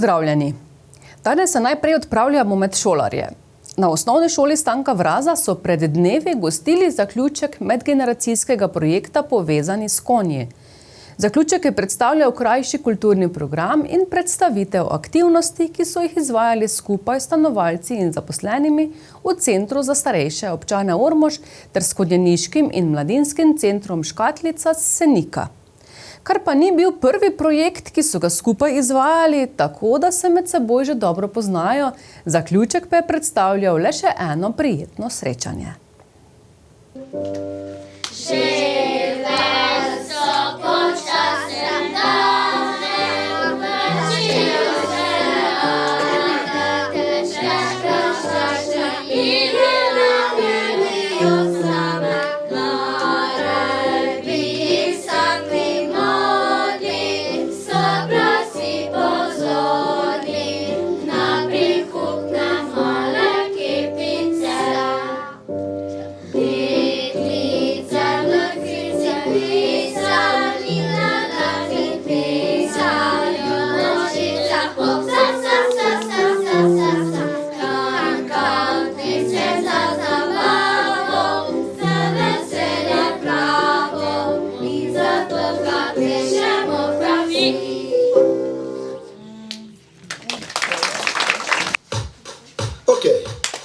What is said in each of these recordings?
Pozdravljeni. Danes se najprej odpravljamo med šolarje. Na osnovni šoli Stanka Vraza so pred dnevi gostili zaključek medgeneracijskega projekta Povezani s konji. Zaključek je predstavljal krajši kulturni program in predstavitev aktivnosti, ki so jih izvajali skupaj s stanovalci in zaposlenimi v Centru za starejše občane Ormož ter s Konjeniškim in mladinskim centrom Škatlica Senika. Kar pa ni bil prvi projekt, ki so ga skupaj izvajali, tako da se med seboj že dobro poznajo, zaključek pa je predstavljal le še eno prijetno srečanje.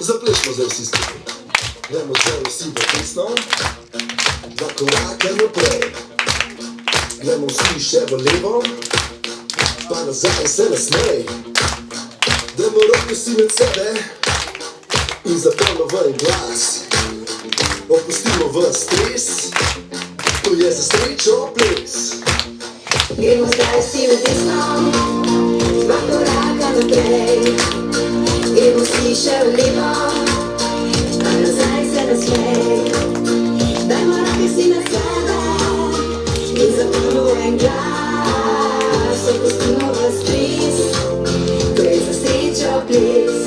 Zaplešmo zdaj vsi skupaj. Gremo zdaj vsi v desno, dva koraka naprej. Gremo vsi še v levo, pa nazaj se nasmej. Dajmo roke vsi med sebe in zapojmo v en glas. Opustimo v stres, to je za srečo ples. Gremo zdaj vsi v desno, dva koraka naprej. Gremo vsi še v levo, pa nazaj se nasmej. Dajmo roke vsi med sebe in zapojmo v en glas. Opustimo v stres, to je za srečo ples.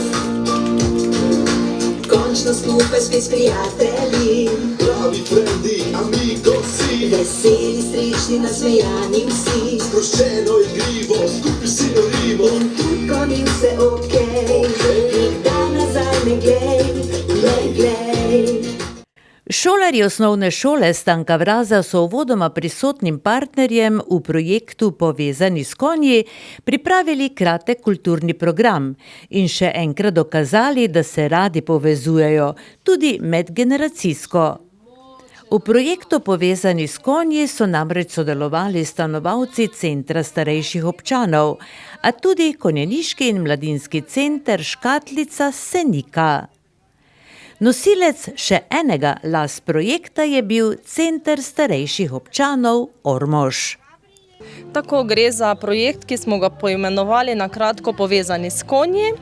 Končno skupaj spet s prijatelji, pravi frendi, amigosi. Veseli, srečni, nasmejani vsi, sproščeno igrivo, skupaj si norimo. In tudi ko ni vse okej, nikdar nazaj ne glej. Šolarji osnovne šole Stanka Vraza so uvodoma prisotnim partnerjem v projektu Povezani s konji pripravili kratek kulturni program in še enkrat dokazali, da se radi povezujejo, tudi medgeneracijsko. V projektu Povezani s konji so namreč sodelovali stanovalci Centra starejših občanov, a tudi Konjeniški in mladinski center Škatlica Senika. Nosilec še enega las projekta je bil Center starejših občanov Ormož. Tako gre za projekt, ki smo ga poimenovali na kratko Povezani s konji.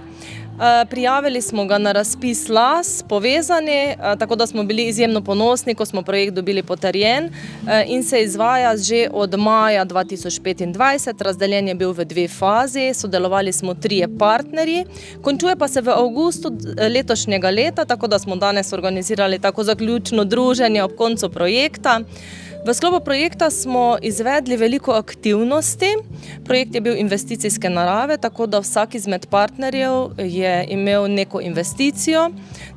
Prijavili smo ga na razpis Las Povezani, tako da smo bili izjemno ponosni, ko smo projekt dobili potrjen in se izvaja že od maja 2025. Razdeljen je bil v 2 fazi, sodelovali smo 3 partnerji, končuje pa se v avgustu letošnjega leta, tako da smo danes organizirali tako zaključno druženje ob koncu projekta. V sklopu projekta smo izvedli veliko aktivnosti. Projekt je bil investicijske narave, tako da vsak izmed partnerjev je imel neko investicijo.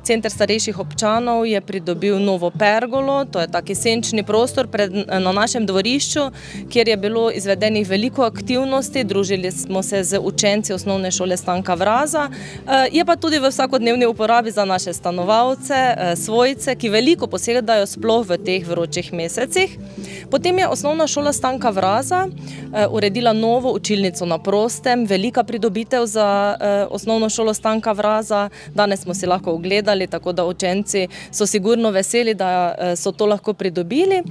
Center starejših občanov je pridobil novo pergolo, to je taki senčni prostor na našem dvorišču, kjer je bilo izvedenih veliko aktivnosti, družili smo se z učenci osnovne šole Stanka Vraza. Je pa tudi v vsakodnevni uporabi za naše stanovalce, svojce, ki veliko posedajo sploh v teh vročih mesecih. Potem je osnovna šola Stanka Vraza uredila novo učilnico na prostem, velika pridobitev za osnovno šolo Stanka Vraza. Danes smo si lahko ogledali, tako da učenci so sigurno veseli, da so to lahko pridobili.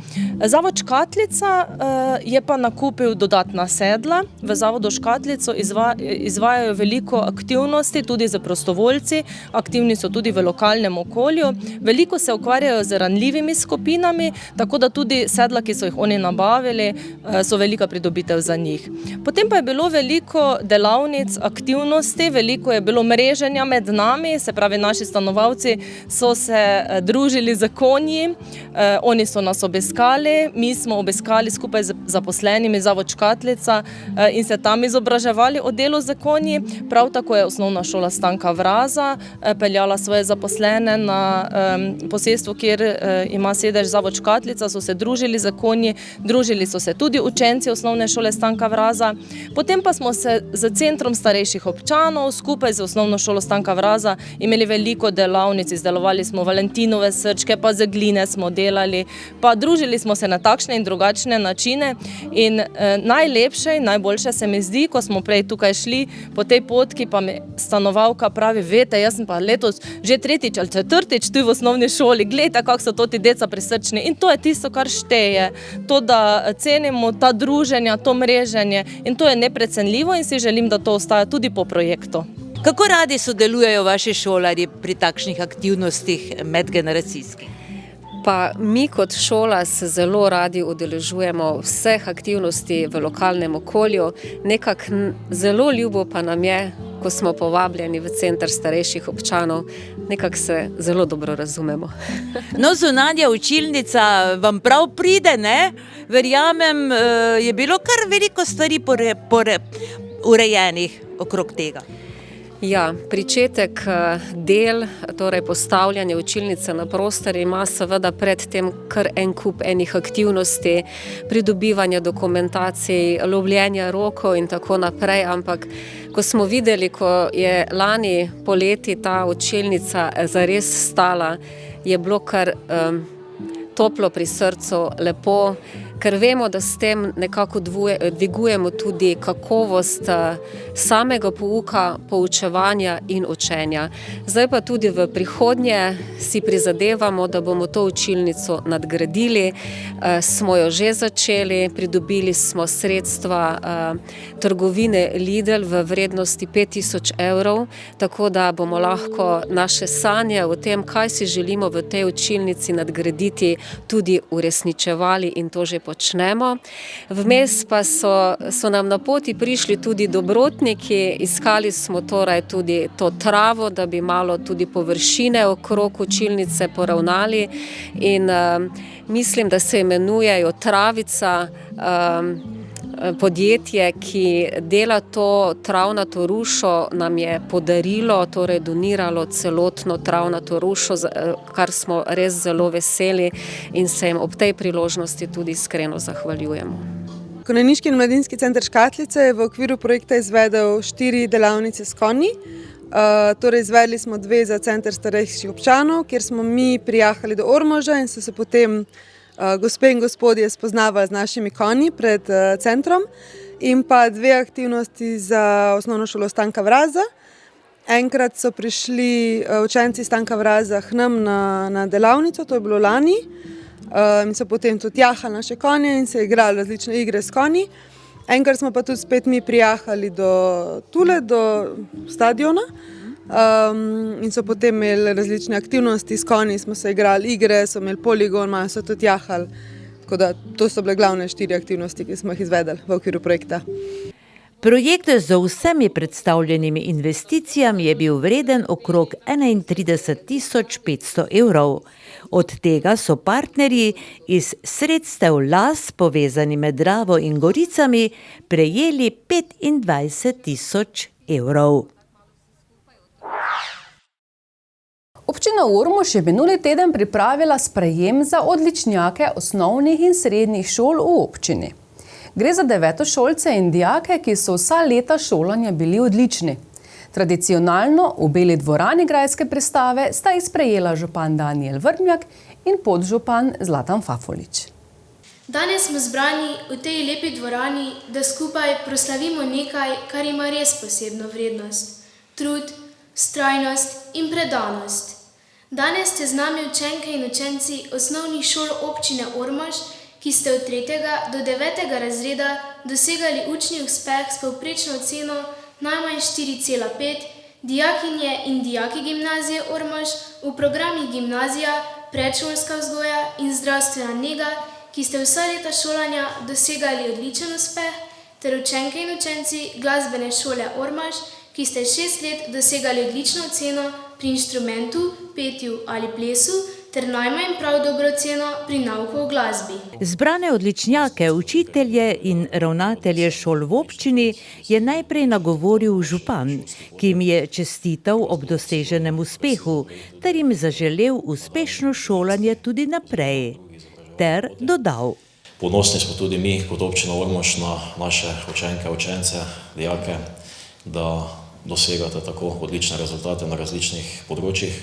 Zavod Škatlica je pa nakupil dodatna sedla. V zavodu Škatlico izvajajo veliko aktivnosti, tudi za prostovoljci, aktivni so tudi v lokalnem okolju. Veliko se ukvarjajo z ranljivimi skupinami, tako da tudi sedla, ki so jih oni nabavili, so velika pridobitev za njih. Potem pa je bilo veliko delavnic, aktivnosti, veliko je bilo mreženja med nami, se pravi, naši stanovalci so se družili z konji, oni so nas obiskali, mi smo obiskali skupaj z zaposlenimi Zavod Škatlica in se tam izobraževali o delu z konji. Prav tako je Osnovna šola Stanka Vraza peljala svoje zaposlene na posestvu, kjer ima sedež Zavod Škatlica, so se družili z konji, družili so se tudi učenci Osnovne šole Stanka Vraza. Potem pa smo se z Centrom starejših občanov skupaj z Osnovno šolo Stanka Vraza imeli veliko delavnic, izdelovali smo valentinove srčke, pa z gline smo delali, pa družili smo se na takšne in drugačne načine in najlepše in najboljše se mi zdi, ko smo prej tukaj šli po tej potki, pa mi stanovalka pravi, veste, jaz sem pa letos že 3. ali 4. tu v osnovni šoli, gledajte, kako so to ti deca prisrčni in to je tisto, kar šteje, to, da cenimo ta druženja, to mreženje in to je neprecenljivo in si želim, da to ostaja tudi po projektu. Kako radi sodelujejo vaši šolarji pri takšnih aktivnostih medgeneracijskih? Pa mi kot šola se zelo radi udeležujemo vseh aktivnosti v lokalnem okolju. Nekako zelo ljubo pa nam je, ko smo povabljeni v Center starejših občanov, nekako se zelo dobro razumemo. No, zunanja učilnica vam prav pride, ne? Verjamem, je bilo kar veliko stvari urejenih okrog tega. Ja, pričetek del, torej postavljanje učilnice na prostor ima seveda predtem kar en kup enih aktivnosti, pridobivanja dokumentacij, lovljenja rokov in tako naprej, ampak ko smo videli, ko je lani poleti ta učilnica zares stala, je bilo kar toplo pri srcu, lepo, ker vemo, da s tem nekako dvigujemo tudi kakovost samega pouka, poučevanja in učenja. Zdaj pa tudi v prihodnje si prizadevamo, da bomo to učilnico nadgradili. Smo jo že začeli, pridobili smo sredstva trgovine Lidl v vrednosti 5000 evrov, tako da bomo lahko naše sanje o tem, kaj si želimo v tej učilnici nadgraditi, tudi uresničevali in to že počnemo. Vmes pa so nam na poti prišli tudi dobrotniki, iskali smo torej tudi to travo, da bi malo tudi površine okrog učilnice poravnali in mislim, da se imenujejo Travica, podjetje, ki dela to travnato rušo, nam je podarilo, torej doniralo celotno travnato rušo, kar smo res zelo veseli in se jim ob tej priložnosti tudi iskreno zahvaljujemo. Konjeniški in mladinski center Škatlice je v okviru projekta izvedel 4 delavnice s konji. Torej izvedli smo 2 za Center starejših občanov, kjer smo mi prijahali do Ormoža in so se potem gospe in gospodje spoznavali z našimi konji pred centrom in pa 2 aktivnosti za Osnovno šolo Stanka Vraza. Enkrat so prišli učenci Stanka Vraza k nam na delavnico, to je bilo lani, in so potem tudi jahali naše konje in se igrali različne igre s konji. Enkrat smo pa tudi spet mi prijahali do stadiona in so potem imeli različne aktivnosti s konji, smo se igrali igre, so imeli poligon, malo so tudi jahali. Tako da to so bile glavne 4 aktivnosti, ki smo jih izvedeli v okviru projekta. Projekt z vsemi predstavljenimi investicijami je bil vreden okrog 31 500 evrov. Od tega so partnerji iz sredstev LAS, povezani med Dravo in Goricami, prejeli 25 000 evrov. Občina Ormož je minuli teden pripravila sprejem za odličnjake osnovnih in srednjih šol v občini. Gre za devetošolce in dijake, ki so vsa leta šolanja bili odlični. Tradicionalno v Beli dvorani grajske prestave sta jih sprejela župan Danijel Vrmjak in podžupan Zlatan Fafolič. Danes smo zbrani v tej lepi dvorani, da skupaj proslavimo nekaj, kar ima res posebno vrednost. Trud, vztrajnost in predanost. Danes ste z nami učenke in učenci osnovnih šol občine Ormož, ki ste od 3. do 9. razreda dosegali učni uspeh s povprečno oceno najmanj 4,5, dijakinje in dijaki gimnazije Ormož v programih gimnazija, predšolska vzgoja in zdravstvena nega ki ste vsa leta šolanja dosegali odličen uspeh, ter učenke in učenci glasbene šole Ormož, ki ste 6 let dosegali odlično oceno pri inštrumentu, petju ali plesu, ter najmanj prav dobro oceno pri nauku o glasbi. Zbrane odličnjake, učitelje in ravnatelje šol v občini je najprej nagovoril župan, ki jim je čestital ob doseženem uspehu, ter jim zaželel uspešno šolanje tudi naprej, ter dodal: Ponosni smo tudi mi kot občina Ormož na naše učenke, učence, dijake, da dosegate tako odlične rezultate na različnih področjih.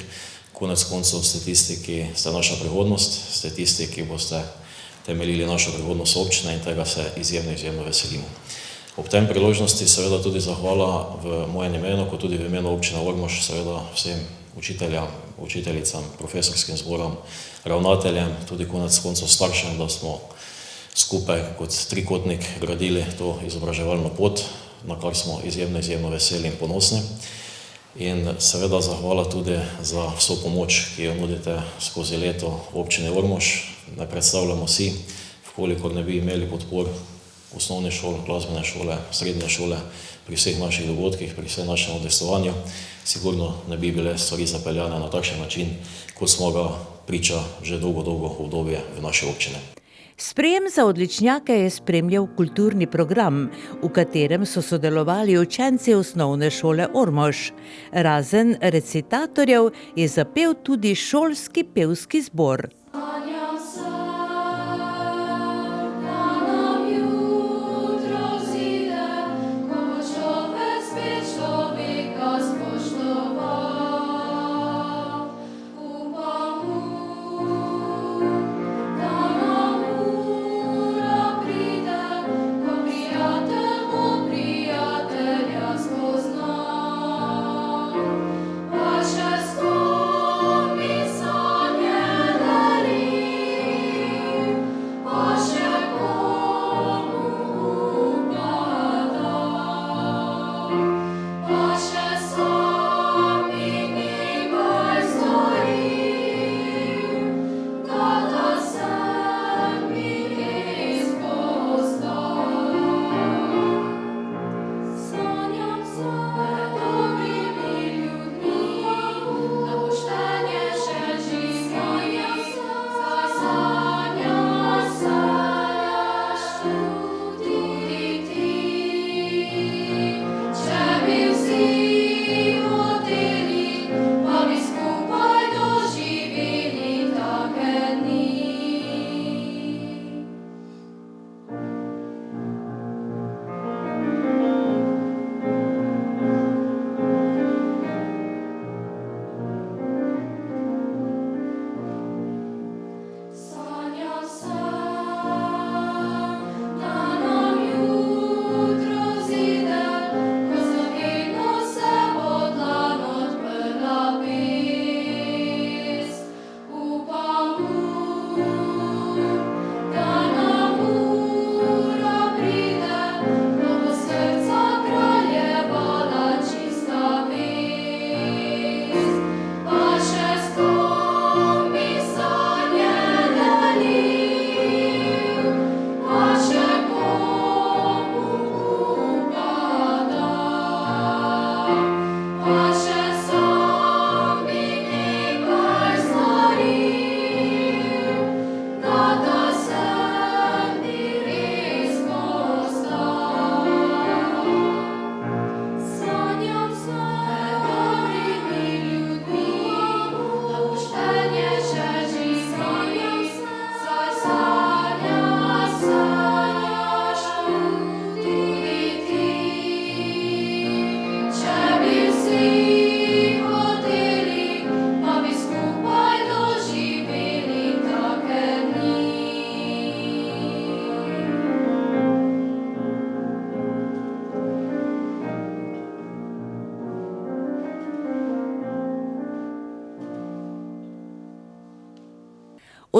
Konec koncev ste tisti, ki ste naša prihodnost, ste tisti, ki boste temeljili našo prihodnost občine in tega se izjemno veselimo. Ob tem priložnosti seveda tudi zahvala v mojem imenu, kot tudi v imenu občine Ormož, seveda vsem učiteljam, učiteljicam, profesorskim zborom, ravnateljem, tudi konec koncev staršem, da smo skupaj kot trikotnik gradili to izobraževalno pot, na kar smo izjemno veseli in ponosni. In seveda zahvala tudi za vso pomoč, ki jo nudite skozi leto v občini Ormož. Ne predstavljamo si, vkolikor ne bi imeli podpor osnovne šole, glasbene šole, srednje šole, pri vseh naših dogodkih, pri vsem našem udejstvovanju, sigurno ne bi bile stvari zapeljane na takšen način, kot smo ga priča že dolgo obdobje v naši občini. Sprejem za odličnjake je spremljal kulturni program, v katerem so sodelovali učenci osnovne šole Ormož. Razen recitatorjev je zapel tudi šolski pevski zbor.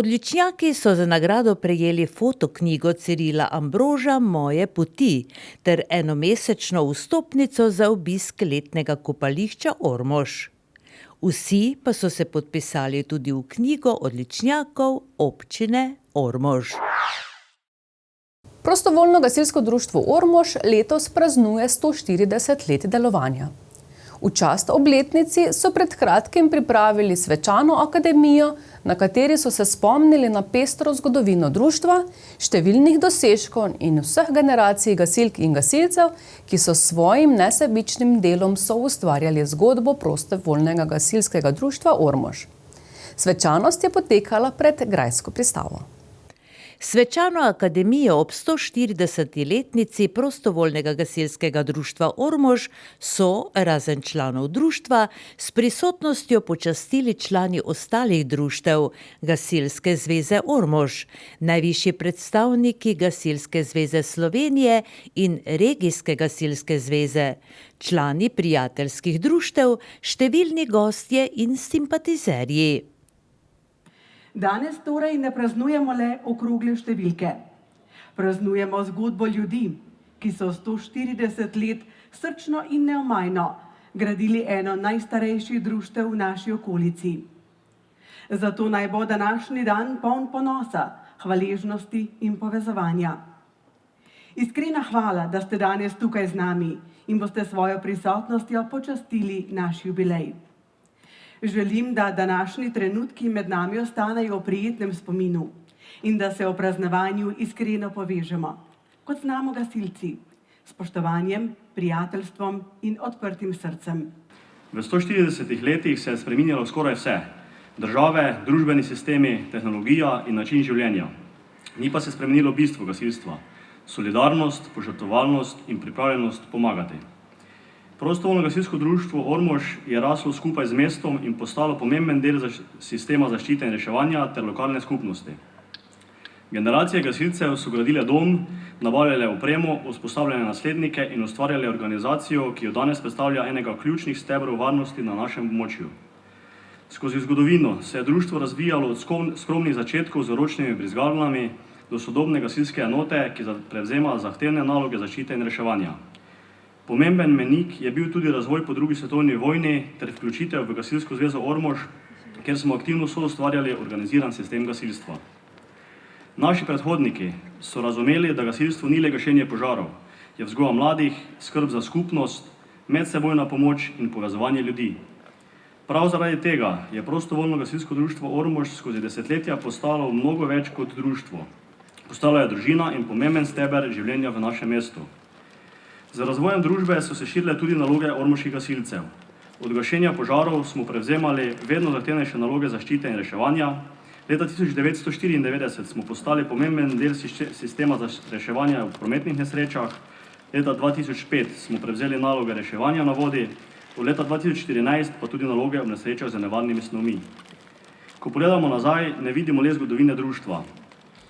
Odličnjaki so za nagrado prejeli fotoknjigo Cirila Ambroža Moje poti ter enomesečno vstopnico za obisk letnega kopališča Ormož. Vsi pa so se podpisali tudi v knjigo odličnjakov občine Ormož. Prostovoljno gasilsko društvo Ormož letos praznuje 140 let delovanja. V čast obletnici so pred kratkim pripravili svečano akademijo, na kateri so se spomnili na pestro zgodovino društva, številnih dosežkov in vseh generacij gasilk in gasilcev, ki so s svojim nesebičnim delom soustvarjali zgodbo prostovoljnega gasilskega društva Ormož. Svečanost je potekala pred grajsko pristavo. Svečano akademijo ob 140-letnici prostovoljnega gasilskega društva Ormož so, razen članov društva, s prisotnostjo počastili člani ostalih društev Gasilske zveze Ormož, najvišji predstavniki Gasilske zveze Slovenije in Regijske gasilske zveze, člani prijateljskih društev, številni gostje in simpatizerji. Danes torej ne praznujemo le okrogle številke. Praznujemo zgodbo ljudi, ki so 140 let srčno in neomajno gradili eno najstarejših društev v naši okolici. Zato naj bo današnji dan poln ponosa, hvaležnosti in povezovanja. Iskrena hvala, da ste danes tukaj z nami in boste svojo prisotnostjo počastili naš jubilej. Želim, da današnji trenutki med nami ostanejo v prijetnem spominu in da se o praznovanju iskreno povežemo, kot znamo gasilci, s spoštovanjem, prijateljstvom in odprtim srcem. V 140 letih se je spreminjalo skoraj vse. Države, družbeni sistemi, tehnologija in način življenja. Ni pa se spremenilo bistvo gasilstva. Solidarnost, požrtvovalnost in pripravljenost pomagati. Prostovoljno gasilsko društvo Ormož je raslo skupaj z mestom in postalo pomemben del sistema zaščite in reševanja ter lokalne skupnosti. Generacije gasilcev so gradile dom, nabavljale opremo, vzpostavljale naslednike in ustvarjale organizacijo, ki jo danes predstavlja enega ključnih stebrov varnosti na našem območju. Skozi zgodovino se je društvo razvijalo od skromnih začetkov z ročnimi brizgalnami do sodobne gasilske enote, ki prevzema zahtevne naloge zaščite in reševanja. Pomemben mejnik je bil tudi razvoj po drugi svetovni vojni ter vključitev v Gasilsko zvezo Ormož, kjer smo aktivno soustvarjali organiziran sistem gasilstva. Naši predhodniki so razumeli, da gasilstvo ni le gašenje požarov, je vzgoja mladih, skrb za skupnost, medsebojna pomoč in povezovanje ljudi. Prav zaradi tega je prostovoljno gasilsko društvo Ormož skozi desetletja postalo mnogo več kot društvo. Postala je družina in pomemben steber življenja v našem mestu. Z razvojem družbe so se širile tudi naloge ormoških gasilcev. Od gašenja požarov smo prevzemali vedno zahtevnejše naloge zaščite in reševanja. Leta 1994 smo postali pomemben del sistema za reševanje v prometnih nesrečah. Leta 2005 smo prevzeli naloge reševanja na vodi, od leta 2014 pa tudi naloge v nesrečah z nevarnimi snovmi. Ko pogledamo nazaj, ne vidimo le zgodovine društva.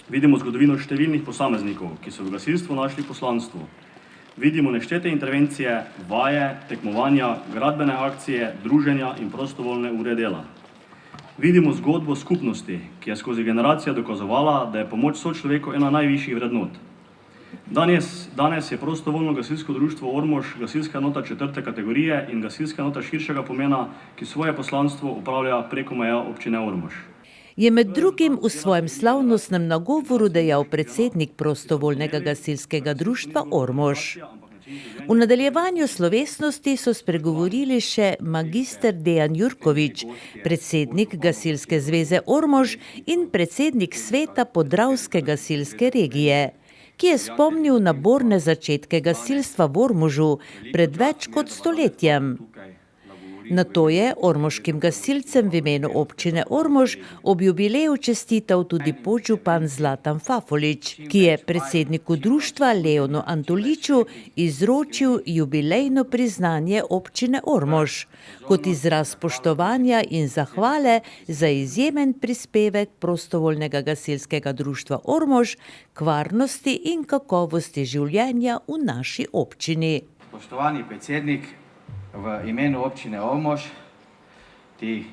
Vidimo zgodovino številnih posameznikov, ki so v gasilstvu našli poslanstvo. Vidimo neštete intervencije, vaje, tekmovanja, gradbene akcije, druženja in prostovoljne ure dela. Vidimo zgodbo skupnosti, ki je skozi generacije dokazovala, da je pomoč sočloveku ena najvišjih vrednot. Danes je prostovoljno gasilsko društvo Ormož gasilska enota 4. kategorije in gasilska enota širšega pomena, ki svoje poslanstvo upravlja preko meja občine Ormož. Je med drugim v svojem slavnostnem nagovoru dejal predsednik prostovoljnega gasilskega društva Ormož. V nadaljevanju slovesnosti so spregovorili še magister Dejan Jurkovič, predsednik Gasilske zveze Ormož in predsednik sveta Podravske gasilske regije, ki je spomnil na borne začetke gasilstva v Ormožu pred več kot stoletjem. Nato je ormoškim gasilcem v imenu občine Ormož ob jubileju čestital tudi podžupan Zlatan Fafolič, ki je predsedniku društva Leonu Antoliču izročil jubilejno priznanje občine Ormož, kot izraz spoštovanja in zahvale za izjemen prispevek prostovoljnega gasilskega društva Ormož k varnosti in kakovosti življenja v naši občini. Spoštovani predsednik, v imenu občine Ormož ti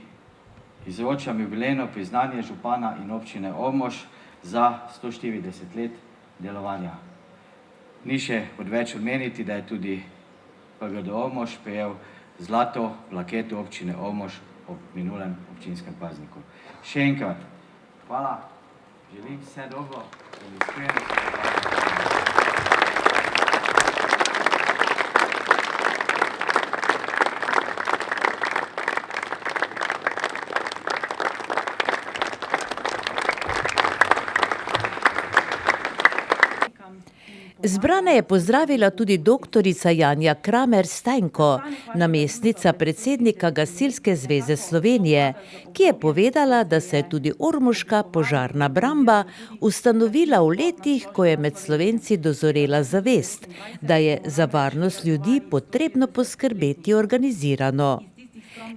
izročam jubilejno priznanje župana in občine Ormož za 140 let delovanja. Ni še odveč omeniti, da je tudi PGD Ormož prejel zlato plaketo občine Ormož ob minulem občinskem prazniku. Še enkrat, hvala Želim vse dobro in iskreno. Zbrane je pozdravila tudi doktorica Janja Kramer-Stajnko, namestnica predsednika Gasilske zveze Slovenije, ki je povedala, da se je tudi ormoška požarna bramba ustanovila v letih, ko je med Slovenci dozorela zavest, da je za varnost ljudi potrebno poskrbeti organizirano.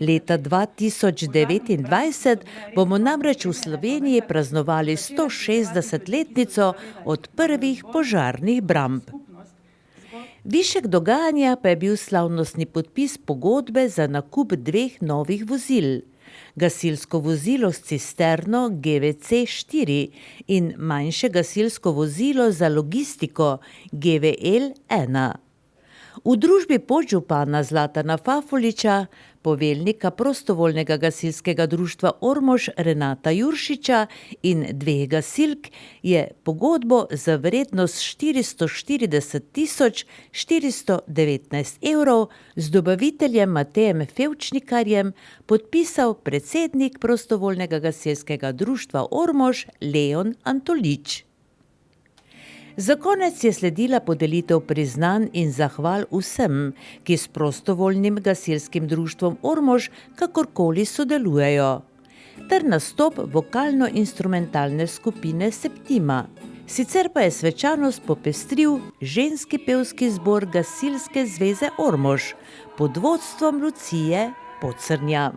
Leta 2029 bomo namreč v Sloveniji praznovali 160-letnico od prvih požarnih bramb. Višek dogajanja pa je bil slavnostni podpis pogodbe za nakup 2 novih vozil. Gasilsko vozilo s cisterno GVC4 in manjše gasilsko vozilo za logistiko GVL1. V družbi podžupana Zlatana Fafuliča, poveljnika prostovoljnega gasilskega društva Ormož Renata Juršiča in 2 gasilk je pogodbo za vrednost 440 419 evrov z dobaviteljem Matejem Fevčnikarjem podpisal predsednik prostovoljnega gasilskega društva Ormož Leon Antolič. Za konec je sledila podelitev priznanj in zahval vsem, ki s prostovoljnim gasilskim društvom Ormož kakorkoli sodelujejo, ter nastop vokalno-instrumentalne skupine Septima. Sicer pa je svečanost popestril ženski pevski zbor Gasilske zveze Ormož pod vodstvom Lucije Pocrnja.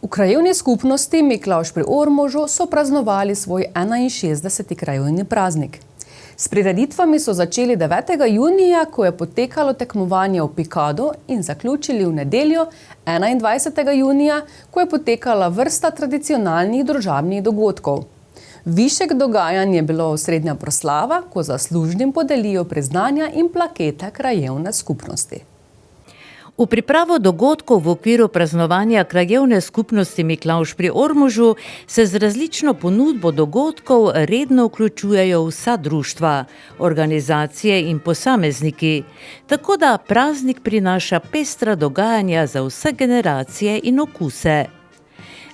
V krajevni skupnosti Miklavž pri Ormožu so praznovali svoj 61. krajevni praznik. S prireditvami so začeli 9. junija, ko je potekalo tekmovanje v Pikadu, in zaključili v nedeljo 21. junija, ko je potekala vrsta tradicionalnih družabnih dogodkov. Višek dogajanj je bilo osrednja proslava, ko zaslužnim podelijo priznanja in plakete krajevne skupnosti. V pripravo dogodkov v okviru praznovanja krajevne skupnosti Miklavž pri Ormožu se z različno ponudbo dogodkov redno vključujejo vsa društva, organizacije in posamezniki, tako da praznik prinaša pestra dogajanja za vse generacije in okuse.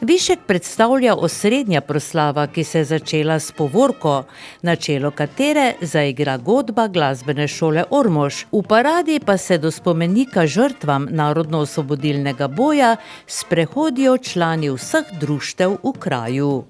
Višek predstavlja osrednja proslava, ki se je začela s povorko, na čelo katere zaigra godba glasbene šole Ormož. V paradi pa se do spomenika žrtvam narodno-osvobodilnega boja sprehodijo člani vseh društev v kraju.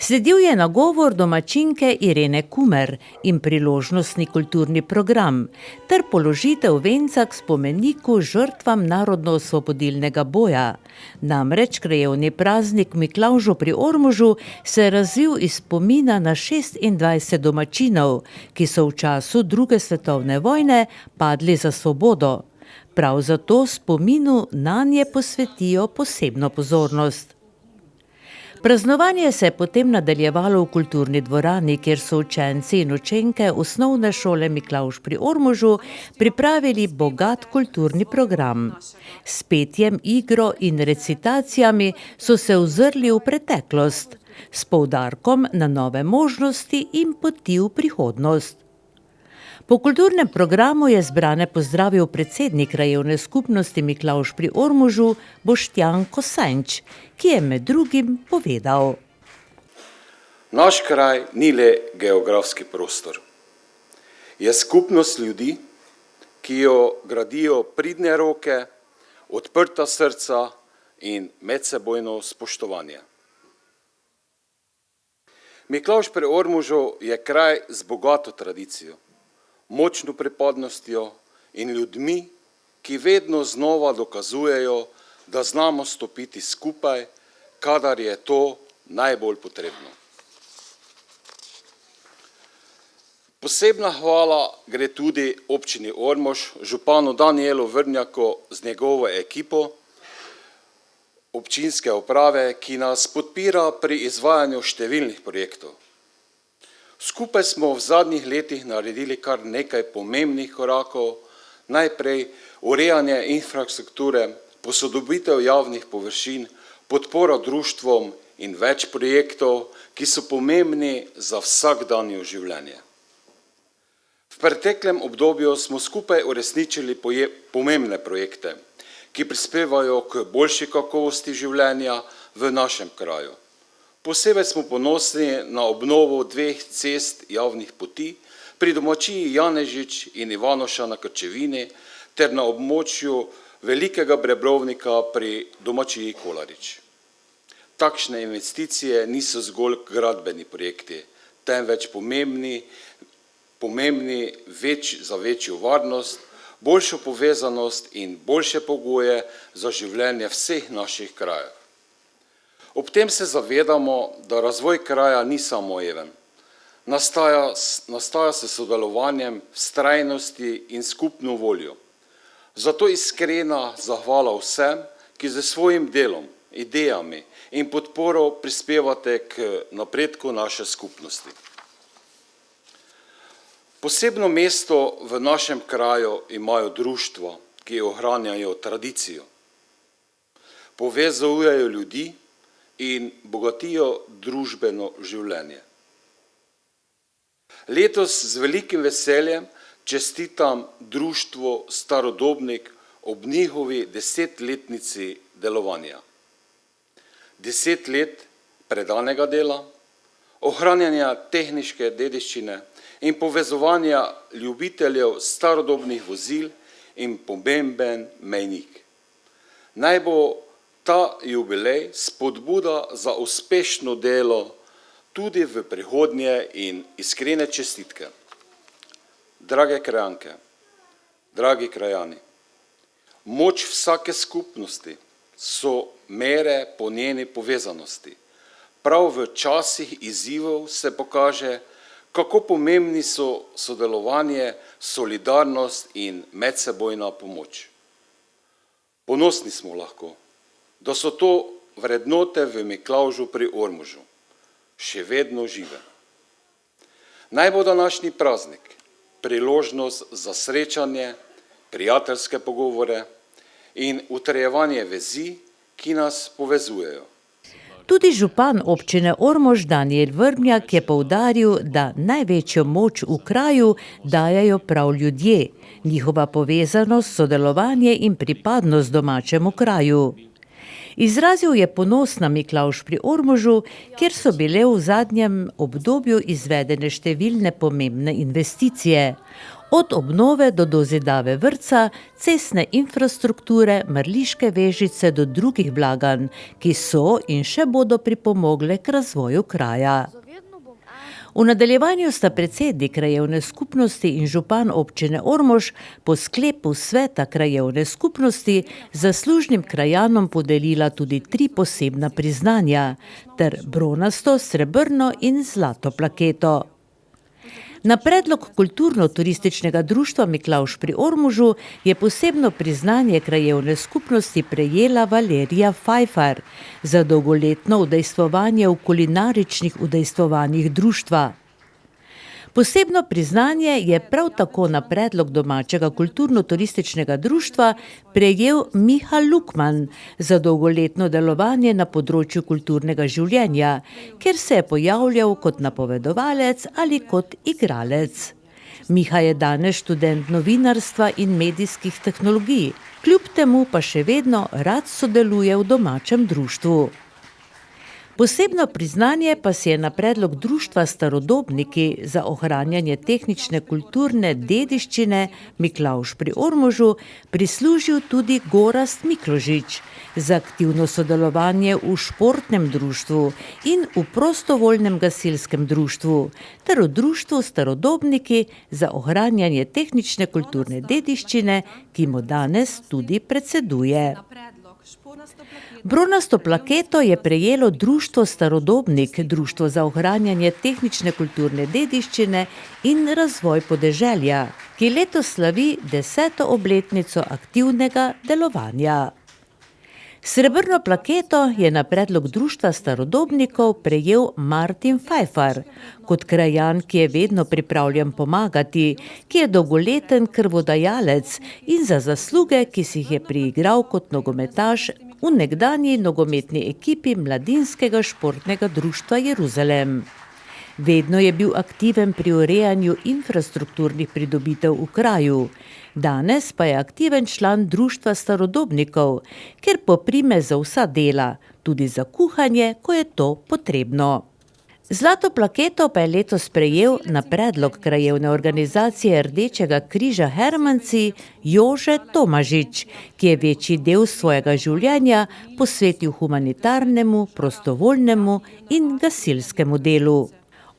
Sledil je nagovor domačinke Irene Kumer in priložnostni kulturni program ter položitev venca k spomeniku žrtvam narodno-osvobodilnega boja. Namreč krajevni praznik Miklavžu pri Ormožu se je razvil iz spomina na 26 domačinov, ki so v času druge svetovne vojne padli za svobodo. Prav zato spominu nanje posvetijo posebno pozornost. Praznovanje se je potem nadaljevalo v kulturni dvorani, kjer so učenci in učenke osnovne šole Miklavž pri Ormožu pripravili bogat kulturni program. S petjem, igro in recitacijami so se ozrli v preteklost, s poudarkom na nove možnosti in poti v prihodnost. Po kulturnem programu je zbrane pozdravil predsednik krajevne skupnosti Miklavž pri Ormožu Boštjan Kosanč, ki je med drugim povedal. Naš kraj ni le geografski prostor. Je skupnost ljudi, ki jo gradijo pridne roke, odprta srca in medsebojno spoštovanje. Miklavž pri Ormožu je kraj z bogato tradicijo, močno pripadnostjo in ljudmi, ki vedno znova dokazujejo, da znamo stopiti skupaj, kadar je to najbolj potrebno. Posebna hvala gre tudi občini Ormož, županu Danijelu Vrnjaku z njegovo ekipo občinske uprave, ki nas podpira pri izvajanju številnih projektov. Skupaj smo v zadnjih letih naredili kar nekaj pomembnih korakov, najprej urejanje infrastrukture, posodobitev javnih površin, podpora društvom in več projektov, ki so pomembni za vsakdanje življenje. V preteklem obdobju smo skupaj uresničili pomembne projekte, ki prispevajo k boljši kakovosti življenja v našem kraju. Posebej smo ponosni na obnovo 2 cest javnih poti pri domačiji Janežič in Ivanoša na Krčevini ter na območju Velikega Brebrovnika pri domačiji Kolarič. Takšne investicije niso zgolj gradbeni projekti, temveč pomembni za večjo varnost, boljšo povezanost in boljše pogoje za življenje vseh naših krajev. Ob tem se zavedamo, da razvoj kraja ni samojeven. Nastaja s sodelovanjem, vztrajnosti in skupno voljo. Zato iskrena zahvala vsem, ki z svojim delom, idejami in podporo prispevate k napredku naše skupnosti. Posebno mesto v našem kraju imajo društva, ki ohranjajo tradicijo, povezujejo ljudi in bogatijo družbeno življenje. Letos z velikim veseljem čestitam društvu Starodobnik ob njihovi 10-letnici delovanja. 10 let predanega dela, ohranjanja tehniške dediščine in povezovanja ljubiteljev starodobnih vozil in pomemben mejnik. Naj bo ta jubilej spodbuda za uspešno delo tudi v prihodnje in iskrene čestitke. Drage krajanke, dragi krajani, moč vsake skupnosti so mere po njeni povezanosti. Prav v časih izzivov se pokaže, kako pomembni so sodelovanje, solidarnost in medsebojna pomoč. Ponosni smo lahko, da so to vrednote v Miklavžu pri Ormožu še vedno žive. Naj bo današnji praznik priložnost za srečanje, prijateljske pogovore in utrjevanje vezi, ki nas povezujejo. Tudi župan občine Ormož Danijel Vrnjak je poudaril, da največjo moč v kraju dajajo prav ljudje, njihova povezanost, sodelovanje in pripadnost domačemu kraju. Izrazil je ponos na Miklavž pri Ormožu, kjer so bile v zadnjem obdobju izvedene številne pomembne investicije. Od obnove do dozidave vrtca, cestne infrastrukture, mrliške vežice do drugih vlaganj, ki so in še bodo pripomogle k razvoju kraja. V nadaljevanju sta predsednik krajevne skupnosti in župan občine Ormož po sklepu sveta krajevne skupnosti zaslužnim krajanom podelila tudi 3 posebna priznanja ter bronasto, srebrno in zlato plaketo. Na predlog kulturno-turističnega društva Miklavž pri Ormožu je posebno priznanje krajevne skupnosti prejela Valerija Fajfar za dolgoletno udejstvovanje v kulinaričnih udejstvovanjih društva. Posebno priznanje je prav tako na predlog domačega kulturno-turističnega društva prejel Miha Lukman za dolgoletno delovanje na področju kulturnega življenja, kjer se je pojavljal kot napovedovalec ali kot igralec. Miha je danes študent novinarstva in medijskih tehnologij, kljub temu pa še vedno rad sodeluje v domačem društvu. Posebno priznanje pa si je na predlog društva Starodobniki za ohranjanje tehnične kulturne dediščine Miklavž pri Ormožu prislužil tudi Gorazd Mikložič za aktivno sodelovanje v športnem društvu in v prostovoljnem gasilskem društvu ter v društvu Starodobniki za ohranjanje tehnične kulturne dediščine, ki mu danes tudi predseduje. Bronasto plaketo je prejelo društvo Starodobnik, društvo za ohranjanje tehnične kulturne dediščine in razvoj podeželja, ki letos slavi 10. obletnico aktivnega delovanja. Srebrno plaketo je na predlog društva Starodobnikov prejel Martin Fajfar, kot krajan, ki je vedno pripravljen pomagati, ki je dolgoleten krvodajalec in za zasluge, ki si jih je priigral kot nogometaš v nekdanji nogometni ekipi Mladinskega športnega društva Jeruzalem. Vedno je bil aktiven pri urejanju infrastrukturnih pridobitev v kraju. Danes pa je aktiven član društva Starodobnikov, kjer poprime za vsa dela, tudi za kuhanje, ko je to potrebno. Zlato plaketo pa je letos prejel na predlog krajevne organizacije Rdečega križa Hermanci Jože Tomažič, ki je večji del svojega življenja posvetil humanitarnemu, prostovoljnemu in gasilskemu delu.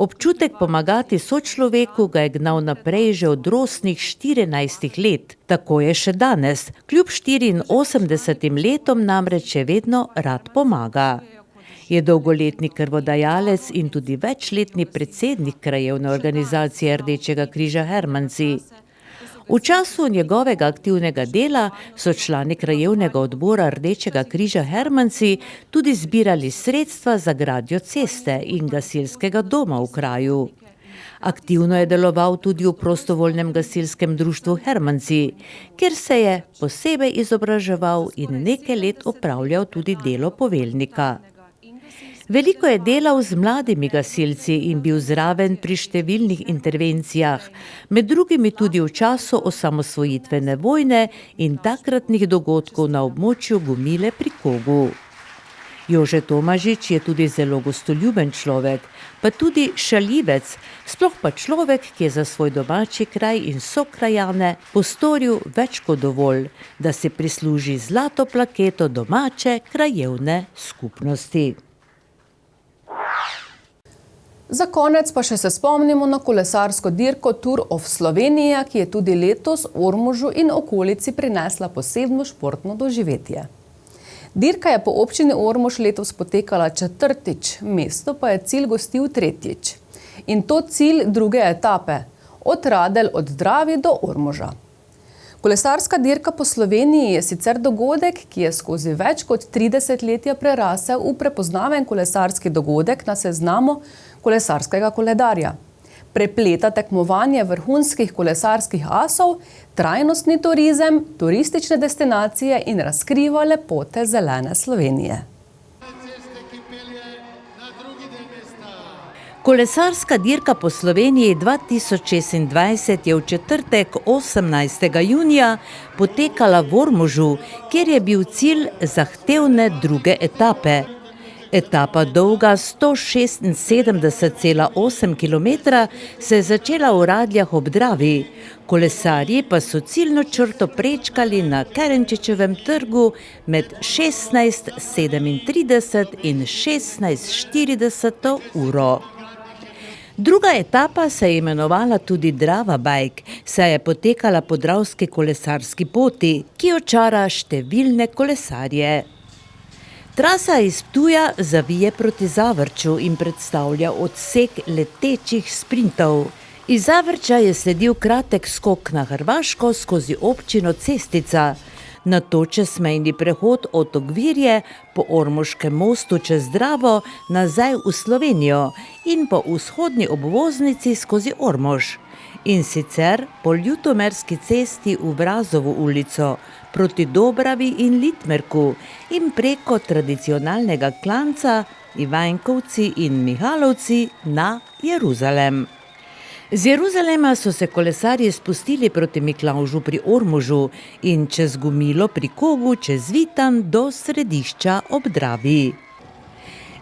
Občutek pomagati sočloveku ga je gnal naprej že od rosnih 14 let. Tako je še danes, kljub 84 letom namreč še vedno rad pomaga. Je dolgoletni krvodajalec in tudi večletni predsednik krajevne organizacije Rdečega križa Hermanci. V času njegovega aktivnega dela so člani krajevnega odbora Rdečega križa Hermanci tudi zbirali sredstva za gradnjo ceste in gasilskega doma v kraju. Aktivno je deloval tudi v prostovoljnem gasilskem društvu Hermanci, kjer se je posebej izobraževal in nekaj let opravljal tudi delo poveljnika. Veliko je delal z mladimi gasilci in bil zraven pri številnih intervencijah, med drugimi tudi v času osamosvojitvene vojne in takratnih dogodkov na območju Gomile pri Kogu. Jože Tomažič je tudi zelo gostoljuben človek, pa tudi šaljivec, sploh pa človek, ki je za svoj domači kraj in sokrajane postoril več kot dovolj, da si prisluži zlato plaketo domače krajevne skupnosti. Za konec pa še se spomnimo na kolesarsko dirko Tour of Slovenija, ki je tudi letos Ormožu in okolici prinesla posebno športno doživetje. Dirka je po občini Ormož letos potekala 4., mesto pa je cilj gostil 3. In to cilj 2. etape, od Radelj od Dravi do Ormoža. Kolesarska dirka po Sloveniji je sicer dogodek, ki je skozi več kot 30 letja prerasel v prepoznaven kolesarski dogodek na seznamu kolesarskega koledarja. Prepleta tekmovanje vrhunskih kolesarskih asov, trajnostni turizem, turistične destinacije in razkriva lepote zelene Slovenije. Kolesarska dirka po Sloveniji 2026 je v četrtek 18. junija potekala v Ormožu, kjer je bil cilj zahtevne 2. etape. Etapa dolga 176,8 km se je začela v Radljah ob Dravi, kolesarji pa so ciljno črto prečkali na Kerenčičevem trgu med 16:37 in 16:40 uro. Druga etapa se je imenovala tudi Drava Bike, saj je potekala po dravski kolesarski poti, ki očara številne kolesarje. Trasa iz Ptuja zavije proti Zavrču in predstavlja odsek letečih sprintov. Iz Zavrča je sledil kratek skok na Hrvaško skozi občino Cestica, nato čez mejni prehod Otok Virje, po Ormoškem mostu čez Dravo nazaj v Slovenijo in po vzhodni obvoznici skozi Ormož. In sicer po Ljutomerski cesti v Vrazovo ulico, proti Dobravi in Litmerku in preko tradicionalnega klanca Ivanjkovci in Mihalovci na Jeruzalem. Z Jeruzalema so se kolesarji spustili proti Miklavžu pri Ormožu in čez Gumilo pri Kogu čez Vitan do središča ob Dravi.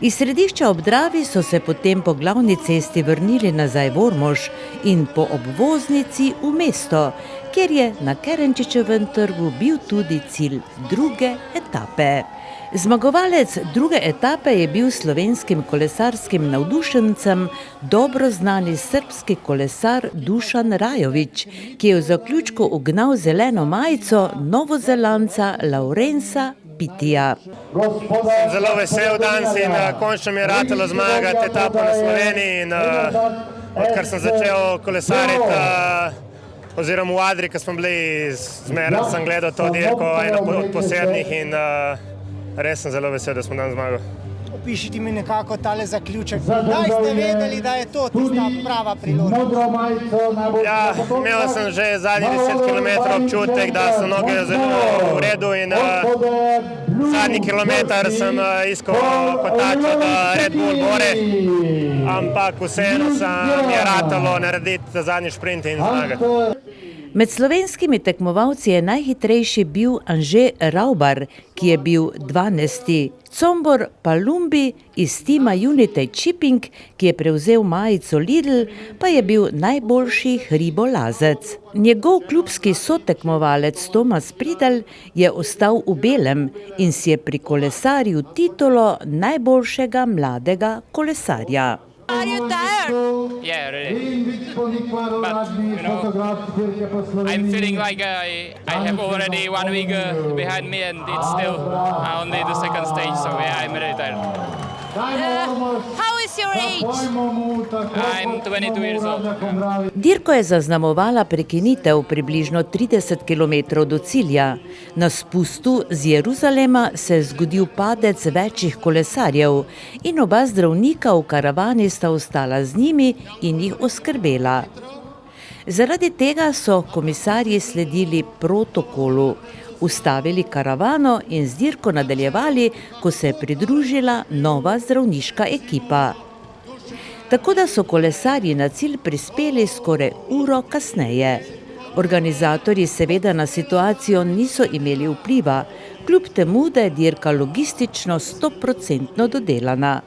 Iz središča ob Dravi so se potem po glavni cesti vrnili nazaj v Ormož in po obvoznici v mesto, kjer je na Kerenčičevem trgu bil tudi cilj druge etape. Zmagovalec druge etape je bil slovenskim kolesarskim navdušencem dobro znani srbski kolesar Dušan Rajović, ki je v zaključku ugnal zeleno majico Novozelanca Laurensa Pitija. Zelo vesel danes in končno mi je ratalo zmagati etapo na Sloveniji in odkar sem začel kolesariti oziroma v Adri, ko smo bili, zmeraj sem gledal to dirko, eno od posebnih in res sem zelo vesel, da smo danes zmagali. Opišite mi nekako tale zaključek. Kdaj ste vedeli, da je to tista prava priložnost? Ja, imel sem že zadnjih 10 km občutek, da so noge zelo v redu in zadnji kilometer sem iskal kotačo, da Red Bull bore, ampak vseeno mi je ratalo narediti zadnji šprint in zmagati. Med slovenskimi tekmovalci je najhitrejši bil Anže Raubar, ki je bil 12. Combor Palumbi iz tima United Shipping, ki je prevzel majico Lidl, pa je bil najboljši hribolazec. Njegov klubski sotekmovalec Tomas Pridl je ostal v belem in si je prikolesaril titulo najboljšega mladega kolesarja. Are you tired? Yeah, really. But, I'm feeling like I have already 1 week behind me and it's still only the second stage, so yeah, I'm really tired. How is your age? I'm 22 years old. Dirko je zaznamovala prekinitev približno 30 km do cilja. Na spustu z Jeruzalema se je zgodil padec večjih kolesarjev in oba zdravnika v karavani sta ostala z njimi in jih oskrbela. Zaradi tega so komisarji sledili protokolu, ustavili karavano in z dirko nadaljevali, ko se je pridružila nova zdravniška ekipa. Tako da so kolesarji na cilj prispeli skoraj uro kasneje. Organizatorji seveda na situacijo niso imeli vpliva, kljub temu, da je dirka logistično 100% dodelana.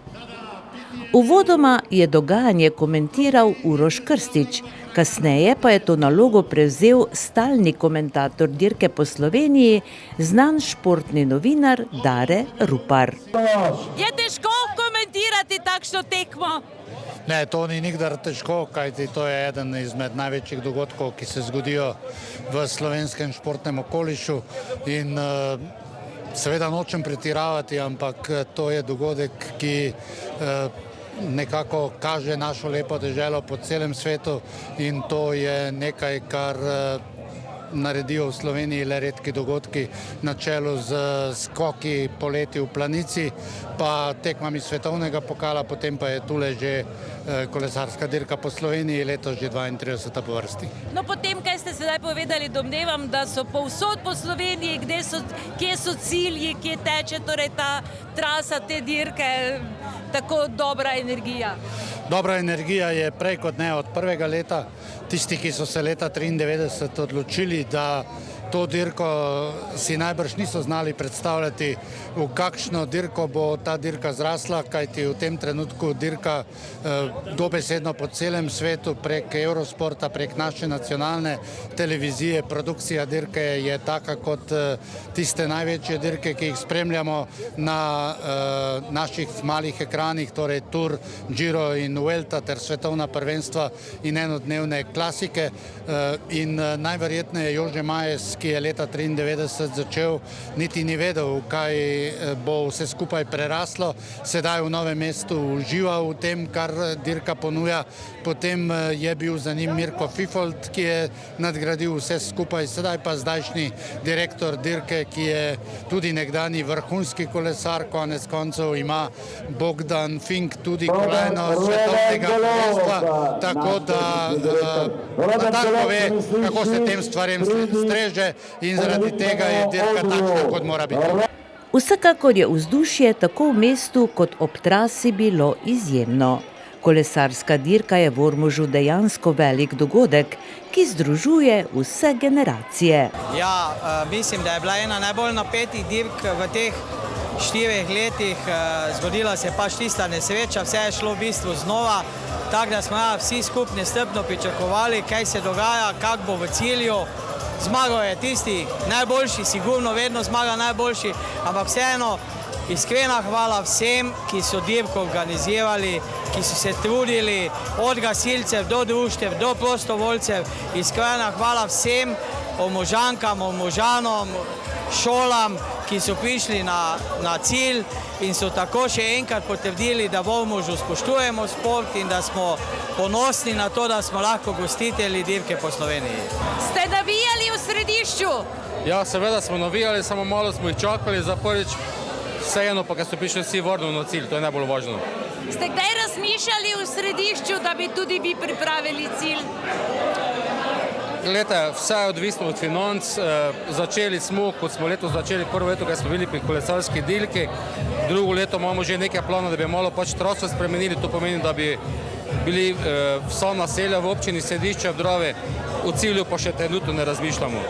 Uvodoma je dogajanje komentiral Uroš Krstič, kasneje pa je to nalogo prevzel stalni komentator dirke po Sloveniji, znan športni novinar Dare Rupar. Je težko komentirati takšno tekmo? Ne, to ni nikdar težko, kajti to je eden izmed največjih dogodkov, ki se zgodijo v slovenskem športnem okolišu in seveda nočem pretiravati, ampak to je dogodek, ki nekako kaže našo lepo deželo po celem svetu in to je nekaj, kar naredijo v Sloveniji le redki dogodki na čelu z skoki poleti v Planici, pa tekmami svetovnega pokala, potem pa je tule že kolesarska dirka po Sloveniji, letos že 32. po vrsti. No potem, kaj ste sedaj povedali, domnevam, da so povsod po Sloveniji, kje so cilji, kje teče torej ta trasa te dirke, tako dobra energija. Dobra energija je prej kot ne od prvega leta. Tisti, ki so se leta 1993 odločili, da to dirko si najbrž niso znali predstavljati, v kakšno dirko bo ta dirka zrasla, kajti v tem trenutku dirka dobesedno po celem svetu prek Eurosporta, prek naše nacionalne televizije. Produkcija dirke je taka kot tiste največje dirke, ki jih spremljamo na naših malih ekranih, torej Tour, Giro in Vuelta ter svetovna prvenstva in enodnevne klasike. In najverjetneje Jože Majes, ki je leta 1993 začel, niti ni vedel, kaj bo vse skupaj preraslo. Sedaj v Novem mestu uživa v tem, kar dirka ponuja. Potem je bil za njim Mirko Fifold, ki je nadgradil vse skupaj. Sedaj pa zdajšnji direktor dirke, ki je tudi nekdani vrhunski kolesar, konec koncev ima Bogdan Fink tudi kolajno svetovnega prvenstva, tako da tako ve, kako se tem stvarem streže in zaradi tega je dirka takšna, kot mora biti. Vsekakor je vzdušje tako v mestu kot ob trasi bilo izjemno. Kolesarska dirka je v Ormožu dejansko velik dogodek, ki združuje vse generacije. Ja, mislim, da je bila ena najbolj napetih dirk v teh 4 letih. Zgodila se je pač tista nesreča, vse je šlo v bistvu znova, tako da smo vsi skupaj strpno pričakovali, kaj se dogaja, kak bo v cilju. Zmagal je tisti najboljši, sigurno vedno zmaga najboljši, ampak vseeno iskrena hvala vsem, ki so dirko organizirali, ki so se trudili, od gasilcev do društev, do prostovoljcev. Iskrena hvala vsem Ormožankam, Ormožanom, šolam, ki so prišli na cilj in so tako še enkrat potrdili, da v Ormožu spoštujemo šport in da smo ponosni na to, da smo lahko gostitelji dirke po Sloveniji. Ste navijali v središču? Ja, seveda smo navijali, samo malo smo jih čakali za prvič. Vseeno pa, ker so prišli vsi vrno na cilj, to je najbolj važno. Ste kdaj razmišljali v središču, da bi tudi vi pripravili cilj? Glede, vse je odvisno od financ. Začeli smo, kot smo letos začeli, prvo leto, kaj smo bili pri kolesarski dirki. Drugo leto imamo že nekaj plana, da bi malo pač traso spremenili. To pomeni, da bi bili vsa naselja v občini Središče ob Dravi. V cilju pa še trenutno ne razmišljamo.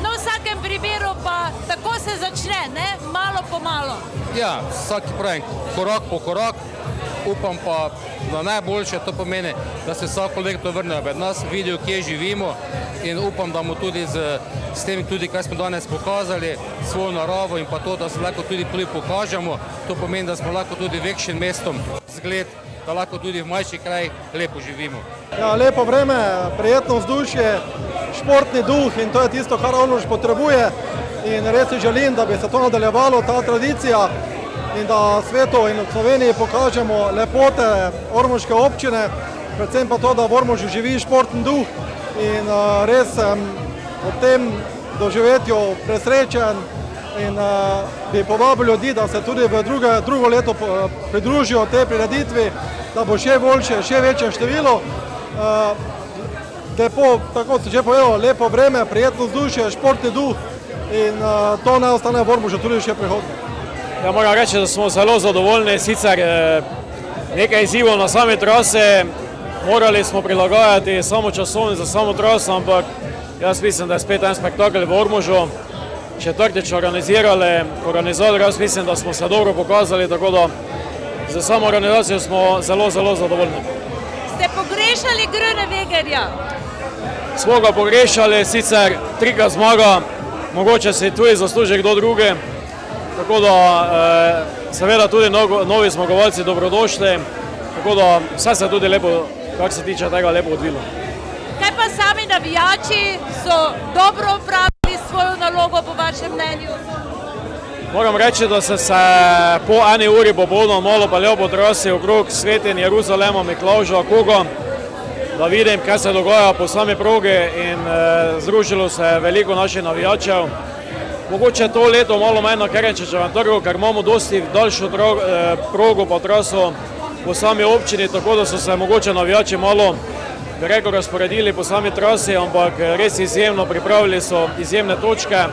No, v vsakem primeru pa tako se začne, ne? Malo po malo. Ja, vsak pravi, korak po korak. Upam pa na najboljše, to pomeni, da se vsako leto vrnejo med nas, vidijo, kje živimo in upam, da mu tudi s tem, tudi kaj smo danes pokazali, svojo naravo in pa to, da se lahko tudi pokažemo. To pomeni, da smo lahko tudi večjim mestom zgled, da lahko tudi v manjših krajih lepo živimo. Ja, lepo vreme, prijetno vzdušje, športni duh in to je tisto, kar Ormož potrebuje in res si želim, da bi se to nadaljevalo, ta tradicija in da svetu in v Sloveniji pokažemo lepote ormoške občine, predvsem pa to, da v Ormožu živi športni duh in res sem ob tem doživetju presrečen in bi povabil ljudi, da se tudi v drugo leto pridružijo tej prireditvi, da bo še boljše, še večje število. Lepo, tako se že povedal, lepo vreme, prijetno vzdušje, športni duh in to naj ostane v Ormožu tudi še prihodnje. Ja, moram reči, da smo zelo zadovoljni, sicer nekaj izzivov na same trase, morali smo prilagajati samo časovnico za samo traso, ampak jaz mislim, da je spet en spektakel v Ormožu, četrtič organizirali, organizator, jaz mislim, da smo se dobro pokazali, tako da za samo organizacijo smo zelo zadovoljni. Ste pogrešali Groenewegerja? Smo ga pogrešali, sicer 3 zmaga, mogoče se tudi zasluži kdo drugi. Tako da seveda tudi novi zmagovalci dobrodošli, tako da vse se tudi lepo, kar se tiče tega, lepo odvilo. Kaj pa sami navijači so dobro opravili svojo nalogo po vašem mnenju? Moram reči, da sem se po 1 uri popoldan malo peljal po trasi okrog Svetim Jeruzalema, Miklavža, Koga, da vidim, kaj se dogaja po sami progi in združilo se je veliko naših navijačev. Mogoče to leto malo manj na Kerenčičevem trgu, ker imamo dosti daljšo progo pa traso po sami občini, tako da so se mogoče navijači malo razporedili po sami trasi, ampak res izjemno pripravili so izjemne točke,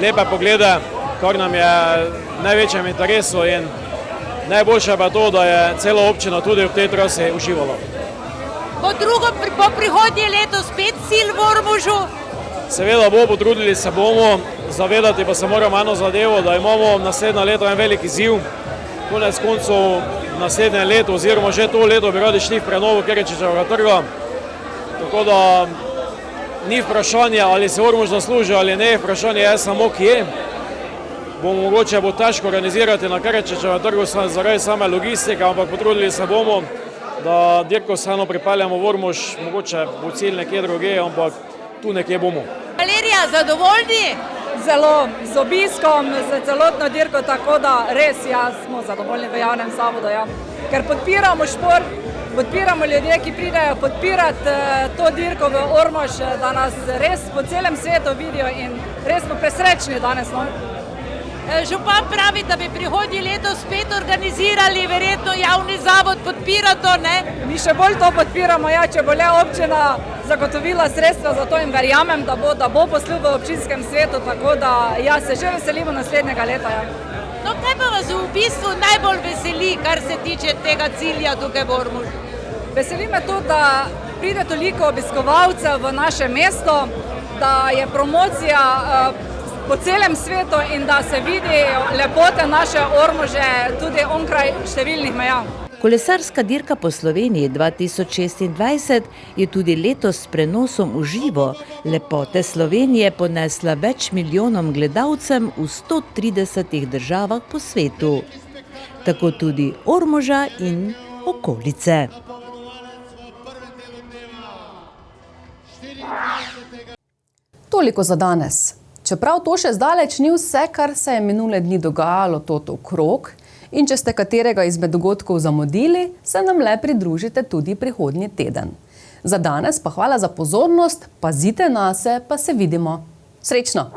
lepe poglede, kar nam je v največjem interesu in najboljše pa to, da je cela občina tudi v tej trasi uživala. Bo prihodnje leto spet cilj v Ormožu? Seveda bo, potrudili se bomo, zavedati pa se moramo eno zadevo, da imamo naslednje leto en velik izziv. Konec koncev naslednje leto oziroma že to leto bi radi šli v prenovo Kerečičevega trga. Tako da ni vprašanje, ali se Ormož zasluži ali ne, vprašanje je samo kje. Mogoče bo težko organizirati na Kerečičevem trgu zaradi same logistike, ampak potrudili se bomo, da dirko vseeno pripeljamo v Ormož, mogoče bo cilj nekje drugje, ampak tu nekje bomo. Valerija, zadovoljni? Zelo, z obiskom, z celotno dirko, tako da res smo zadovoljni v javnem zavodu, ja. Ker podpiramo šport, podpiramo ljudje, ki pridejo podpirati to dirko v Ormož, da nas res po celem svetu vidijo in res smo presrečni danes. No? Župan pravi, da bi prihodnje leto spet organizirali, verjetno javni zavod podpira to, ne? Mi še bolj to podpiramo, ja, če bo le občina zagotovila sredstva za to in verjamem, da bo poslil v občinskem svetu, tako da ja, se že veselimo naslednjega leta. Ja. No, kaj pa vas v bistvu najbolj veseli, kar se tiče tega cilja tukaj v Ormožu? Veseli me to, da pride toliko obiskovalcev v naše mesto, da je promocija po celem svetu in da se vidi lepote naše Ormože tudi onkraj številnih meja. Kolesarska dirka po Sloveniji 2026 je tudi letos s prenosom v živo lepote Slovenije ponesla več milijonom gledalcem v 130 državah po svetu. Tako tudi Ormoža in okolice. Toliko za danes. Čeprav to še zdaleč ni vse, kar se je minule dni dogajalo tot okrog, in če ste katerega izmed dogodkov zamudili, se nam le pridružite tudi prihodnji teden. Za danes pa hvala za pozornost, pazite nase, pa se vidimo. Srečno!